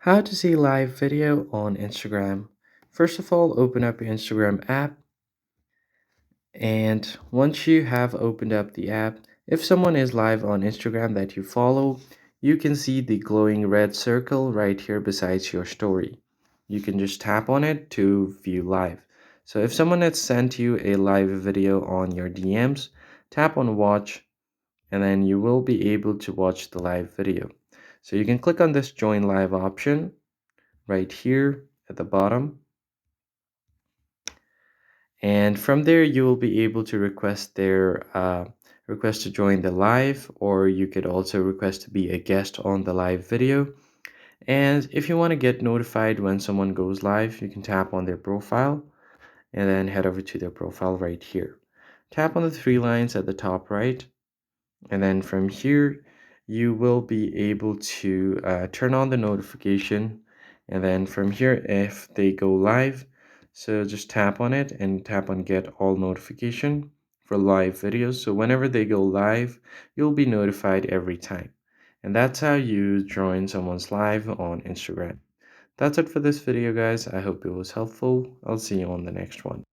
How to see live video on Instagram. First of all, open up your Instagram app. And once you have opened up the app, if someone is live on Instagram that you follow, you can see the glowing red circle right here beside your story. You can just tap on it to view live. So if someone has sent you a live video on your DMs, tap on watch and then you will be able to watch the live video. So you can click on this join live option right here at the bottom. And from there, you will be able to request their request to join the live, or you could also request to be a guest on the live video. And if you want to get notified when someone goes live, you can tap on their profile and then head over to their profile right here. Tap on the three lines at the top right, and then from here, you will be able to turn on the notification. And then from here, if they go live, so just tap on it and tap on get all notification for live videos. So whenever they go live, you'll be notified every time. And that's how you join someone's live on Instagram. That's it for this video, guys. I hope it was helpful. I'll see you on the next one.